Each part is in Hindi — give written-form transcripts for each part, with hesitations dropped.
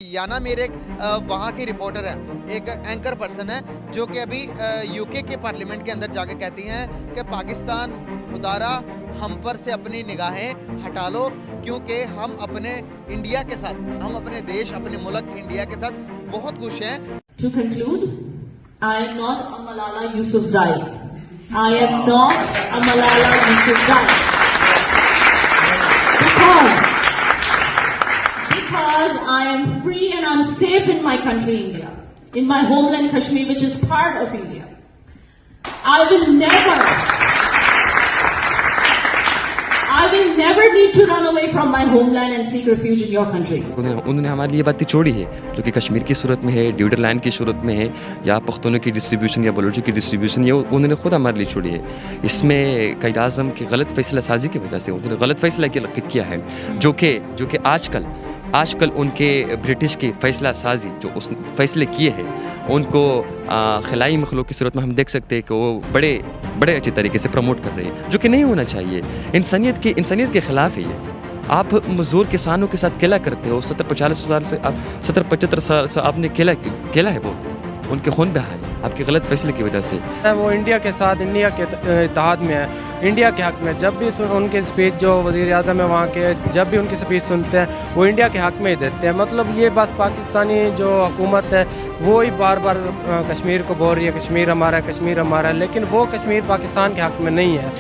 याना मीर एक वहाँ की रिपोर्टर है, एक एंकर पर्सन है, जो कि अभी यूके के पार्लियामेंट के अंदर जाकर कहती हैं कि पाकिस्तान खुदारा हम पर से अपनी निगाहें हटा लो, क्योंकि हम अपने इंडिया के साथ, हम अपने देश, अपने मुल्क इंडिया के साथ बहुत खुश हैं। To conclude, I am not a Malala Yousafzai. I am not a Malala Yousafzai. Because I am free and I'm safe in my country, India, in my homeland Kashmir, which is part of India. I will never need to run away from my homeland and seek refuge in your country. उन्होंने हमारे लिए बातें छोड़ी है जो कि कश्मीर की सूरत में है, ड्यूडरलैंड की सूरत में है, या पख्तूनों की डिस्ट्रीब्यूशन या बलोचों की डिस्ट्रीब्यूशन, ये उन्होंने खुद हमारे लिए छोड़ी है। इसमें क़ायद आज़म की गलत फैसला साजी की वजह से उन्होंने गलत फैसला किया है, जो कि आजकल उनके ब्रिटिश की फ़ैसला साजी जो उस फैसले किए हैं, उनको खिलाई मखलूक की सूरत में हम देख सकते हैं कि वो बड़े अच्छे तरीके से प्रमोट कर रहे हैं, जो कि नहीं होना चाहिए। इंसानियत के ख़िलाफ़ है ये। आप मज़दूर किसानों के साथ केला करते हो, 70-75 साल से आप 70-75 साल से आपने केला है, वो उनके खून बहा है आपके गलत फैसले की वजह से। वो इंडिया के साथ, इंडिया के इत्तेहाद में है, इंडिया के हक़ में। जब भी उनके स्पीच, जो वज़ीर आज़म है वहाँ के, जब भी उनकी स्पीच सुनते हैं वो इंडिया के हक़ में ही देते हैं। मतलब ये बस पाकिस्तानी जो हुकूमत है वो ही बार बार कश्मीर को बोल रही है कश्मीर हमारा है, कश्मीर हमारा है, लेकिन वो कश्मीर पाकिस्तान के हक़ में नहीं है।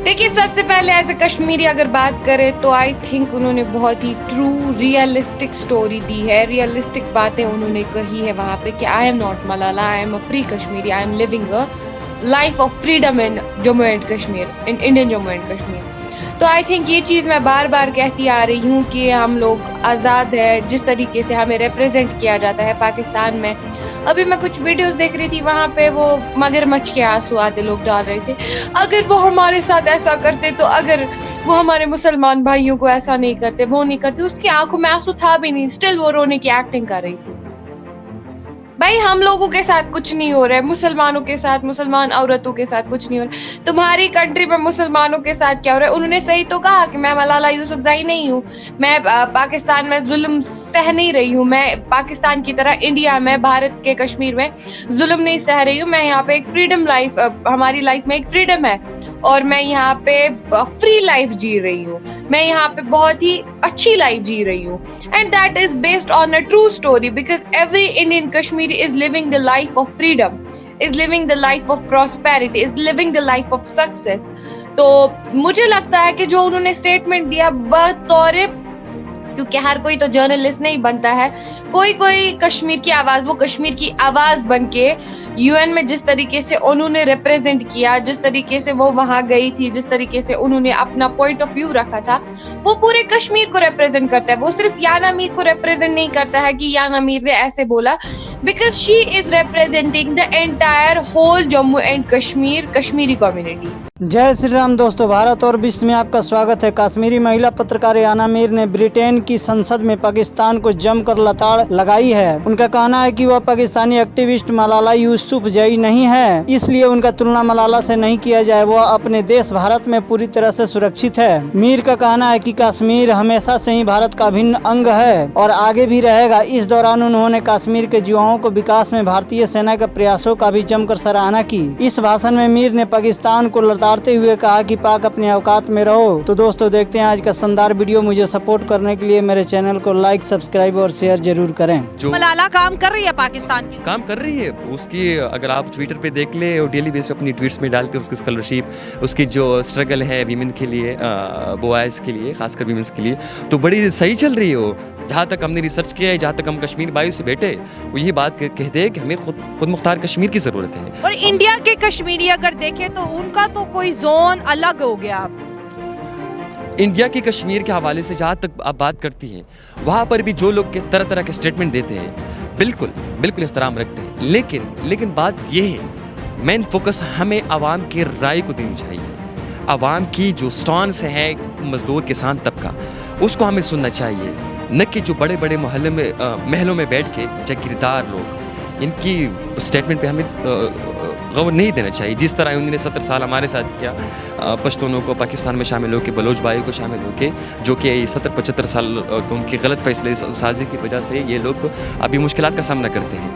देखिए, सबसे पहले एज ए कश्मीरी अगर बात करें तो आई थिंक उन्होंने बहुत ही ट्रू रियलिस्टिक स्टोरी दी है, रियलिस्टिक बातें उन्होंने कही है वहाँ पे कि I am not Malala, I am a free Kashmiri, I am living a life of freedom in Jammu and Kashmir, in Indian Jammu and Kashmir. तो आई थिंक ये चीज़ मैं बार बार कहती आ रही हूँ कि हम लोग आज़ाद है, जिस तरीके से हमें रिप्रेजेंट किया जाता है पाकिस्तान में। अभी मैं कुछ वीडियोस देख रही थी, वहाँ पे वो मगरमच्छ के आंसू आते लोग डाल रहे थे। अगर वो हमारे साथ ऐसा करते, तो अगर वो हमारे मुसलमान भाइयों को ऐसा नहीं करते, वो नहीं करते, उसकी आंखों में आंसू था भी नहीं, स्टिल वो रोने की एक्टिंग कर रही थी। भाई, हम लोगों के साथ कुछ नहीं हो रहा है, मुसलमानों के साथ, मुसलमान औरतों के साथ कुछ नहीं हो रहा है। तुम्हारी कंट्री में मुसलमानों के साथ क्या हो रहा है? उन्होंने सही तो कहा कि मैं मलाला यूसुफजई नहीं हूँ, मैं पाकिस्तान में जुल्म सह नहीं रही हूँ, मैं पाकिस्तान की तरह इंडिया में, भारत के कश्मीर में जुल्म नहीं सह रही हूँ। मैं यहाँ पे एक फ्रीडम लाइफ, हमारी लाइफ में एक फ्रीडम है और मैं यहाँ पे फ्री लाइफ जी रही हूँ, मैं यहाँ पे बहुत ही अच्छी लाइफ जी रही हूँ। And that is based on a true story, because every Indian Kashmiri is living the life of freedom, is living the life of prosperity, is living the life of success. तो मुझे लगता है कि जो उन्होंने स्टेटमेंट दिया बतौर, क्योंकि हर कोई तो जर्नलिस्ट नहीं बनता है, कोई कश्मीर की आवाज, वो कश्मीर की आवाज बनके यूएन में जिस तरीके से उन्होंने रिप्रेजेंट किया, जिस तरीके से वो वहां गई थी, जिस तरीके से उन्होंने अपना पॉइंट ऑफ व्यू रखा था, वो पूरे कश्मीर को रिप्रेजेंट करता है। वो सिर्फ याना मीर को रिप्रेजेंट नहीं करता है कि याना मीर ने ऐसे बोला, because she is representing the entire whole Jammu and Kashmir, Kashmiri community. जय श्री राम दोस्तों, भारत और विश्व में आपका स्वागत है। कश्मीरी महिला पत्रकार याना मीर ने ब्रिटेन की संसद में पाकिस्तान को जमकर लताड़ लगाई है। उनका कहना है कि वह पाकिस्तानी एक्टिविस्ट मलाला यूसुफजई नहीं है, इसलिए उनका तुलना मलाला से नहीं किया जाए। वह अपने देश भारत में पूरी तरह से सुरक्षित है। मीर का कहना है कि कश्मीर हमेशा से ही भारत का अभिन्न अंग है और आगे भी रहेगा। इस दौरान उन्होंने कश्मीर के युवाओं को विकास में भारतीय सेना के प्रयासों का भी जमकर सराहना की। इस भाषण में मीर ने पाकिस्तान को लताड़ते हुए कहा कि पाक अपने औकात में रहो। तो दोस्तों, देखते हैं आज का शानदार वीडियो। मुझे सपोर्ट करने के लिए मेरे चैनल को लाइक, सब्सक्राइब और शेयर जरूर करें। जो मलाला काम कर रही है, पाकिस्तान की काम कर रही है, उसकी अगर आप ट्विटर पे देख ले, और डेली बेस पे अपनी ट्वीट्स में डालते हैं उसकी स्कॉलरशिप, उसकी जो स्ट्रगल है वीमेन के लिए, बॉयज़ के लिए, खासकर वीमेंस के लिए, तो बड़ी सही चल रही है वो। जहाँ तक हमने रिसर्च किया है, जहाँ तक हम कश्मीर भाइयों से बैठे, वो ये बात कहते हैं कि हमें खुद मुख्तार कश्मीर की ज़रूरत है। और इंडिया के कश्मीरी अगर देखें तो उनका तो कोई जोन अलग हो गया। इंडिया के कश्मीर के हवाले से जहाँ तक आप बात करती हैं, वहाँ पर भी जो लोग तरह तरह के स्टेटमेंट देते हैं, बिल्कुल एहतराम रखते हैं, लेकिन बात ये है, मेन फोकस हमें आवाम की राय को देनी चाहिए। आवाम की जो स्टॉन्स है मजदूर किसान तबका, उसको हमें सुनना चाहिए, न कि जो बड़े बड़े महलों में बैठ के जागीरदार लोग, इनकी स्टेटमेंट पे हमें गौर नहीं देना चाहिए। जिस तरह उन्होंने 70 साल हमारे साथ किया, पश्तूनों को पाकिस्तान में शामिल होकर, बलोच भाई को शामिल होकर, जो कि 70-75 साल उनकी गलत फैसले साजी की वजह से ये लोग अभी मुश्किलात का सामना करते हैं।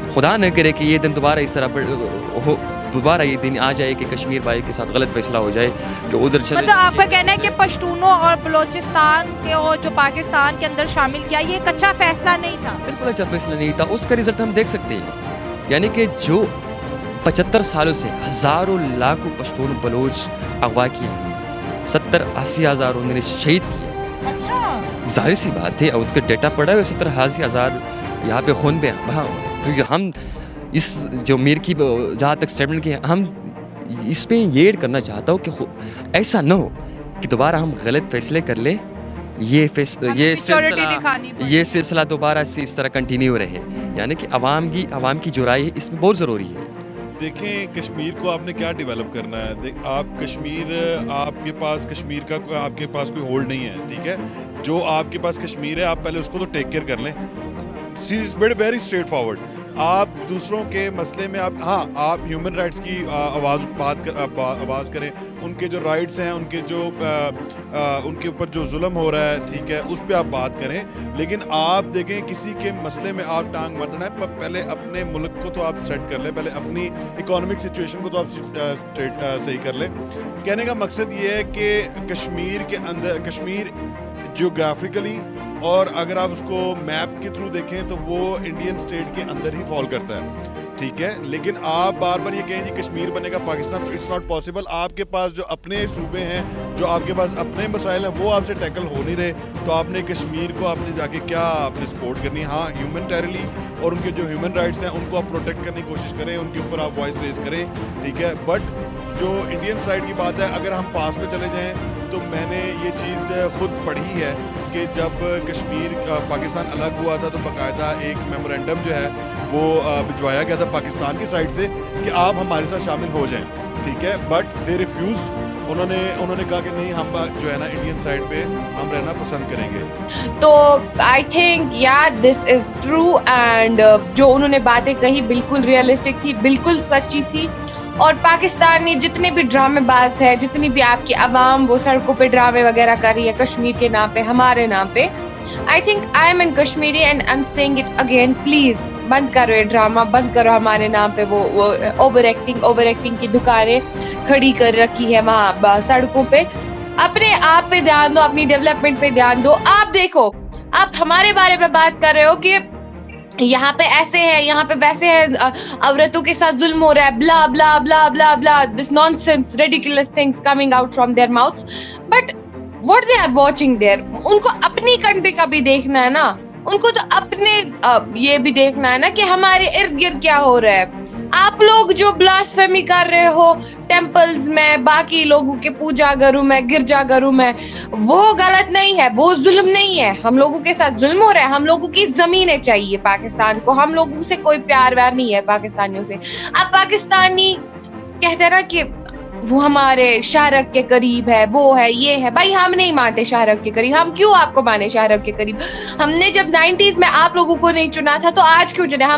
खुदा न करे कि ये दिन दोबारा इस तरह हो, दोबारा ये दिन आ जाए कि कश्मीर भाई के साथ गलत फैसला हो जाए कि उधर चले। मतलब आपका कहना है कि पश्तूनों और बलोचिस्तान के और जो पाकिस्तान के अंदर शामिल किया, ये एक अच्छा फैसला नहीं था? बिल्कुल अच्छा फैसला नहीं था। उसका रिजल्ट हम देख सकते हैं, यानी कि जो 75 सालों से हज़ारों लाखों पश्तून बलोच अगवा किए, 70-80 हज़ार उन्होंने शहीद किए। अच्छा, जाहिर सी बात है, उसका डेटा पड़ा है, 70-80 हज़ार यहाँ पे खून पे बहा। तो हम इस जो मीर की जहाँ तक स्टेटमेंट की, हम इस पे ये ऐड करना चाहता हूँ कि ऐसा न हो कि दोबारा हम गलत फैसले कर ले, ये सिलसिला दोबारा से इस तरह कंटिन्यू रहे। यानी कि आवाम की जो राय है इसमें बहुत ज़रूरी है। देखें, कश्मीर को आपने क्या डेवलप करना है। आप कश्मीर, आपके पास कश्मीर का आपके पास कोई होल्ड नहीं है, ठीक है। जो आपके पास कश्मीर है, आप पहले उसको तो टेक केयर कर लें। Very straight forward. आप दूसरों के मसले में आप ह्यूमन राइट्स की आवाज़ करें, उनके जो राइट्स हैं, उनके ऊपर जो जुल्म हो रहा है, ठीक है, उस पर आप बात करें। लेकिन आप देखें, किसी के मसले में आप टांग मत अड़ाएं। पहले अपने मुल्क को तो आप सेट कर लें, पहले अपनी इकोनॉमिक सिचुएशन को तो आप सही कर लें। कहने का मकसद ये है कि कश्मीर के अंदर, कश्मीर जियोग्राफिकली और अगर आप उसको मैप के थ्रू देखें तो वो इंडियन स्टेट के अंदर ही फॉल करता है, ठीक है। लेकिन आप बार बार ये कहें जी कश्मीर बनेगा पाकिस्तान, तो इट्स नॉट पॉसिबल। आपके पास जो अपने सूबे हैं, जो आपके पास अपने मसाइल हैं, वो आपसे टैकल हो नहीं रहे। तो आपने कश्मीर को आपने जाके क्या आपने सपोर्ट करनी है? हाँ, ह्यूमनिटेरियली और उनके जो ह्यूमन राइट्स हैं उनको आप प्रोटेक्ट करने की कोशिश करें, उनके ऊपर आप वॉइस रेज करें, ठीक है। बट जो इंडियन साइड की बात है, अगर हम पास में चले जाएँ तो मैंने ये चीज़ खुद पढ़ी है कि जब कश्मीर पाकिस्तान अलग हुआ था तो बाकायदा एक मेमोरेंडम जो है वो भिजवाया गया था पाकिस्तान की साइड से कि आप हमारे साथ शामिल हो जाएं, ठीक है। But they refuse. उन्होंने कहा कि नहीं, हम जो है ना इंडियन साइड पे हम रहना पसंद करेंगे। तो आई थिंक यार दिस इज ट्रू एंड जो उन्होंने बातें कही बिल्कुल रियलिस्टिक थी, बिल्कुल सच्ची थी। और पाकिस्तानी जितने भी ड्रामेबाज है, जितनी भी आपकी आवाम वो सड़कों पे ड्रामे वगैरह कर रही है कश्मीर के नाम पे, हमारे नाम पे, I think I am in Kashmiri and I am saying it again, please बंद करो ये ड्रामा, बंद करो हमारे नाम पे वो ओवर एक्टिंग की दुकानें खड़ी कर रखी है वहाँ सड़कों पे। अपने आप पे ध्यान दो, अपनी डेवलपमेंट पे ध्यान दो। आप देखो, आप हमारे बारे में बात कर रहे हो कि यहाँ पे ऐसे है, यहाँ पे वैसे है, औरतों के साथ जुल्म हो रहा है, blah blah blah blah blah, this nonsense ridiculous things coming out from their mouths. But what they are watching there, उनको अपनी कंट्री का भी देखना है ना, उनको तो अपने ये भी देखना है ना कि हमारे इर्द गिर्द क्या हो रहा है। आप लोग जो ब्लास्फेमी कर रहे हो टेम्पल्स में, बाकी लोगों के पूजा घरों में, गिरजाघरों में, वो गलत नहीं है, वो जुल्म नहीं है। हम लोगों के साथ जुल्म हो रहा है, हम लोगों की जमीनें चाहिए पाकिस्तान को, हम लोगों से कोई प्यार व्यार नहीं है पाकिस्तानियों से। अब पाकिस्तानी कहते हैं ना कि वो हमारे शाहरुख के करीब है, वो है, ये है। भाई हम नहीं मानते शाहरुख के करीब, हम क्यों आपको माने शाहरुख के करीब? हमने जब 90s में आप लोगों को नहीं चुना था तो आज क्यों चुने? हम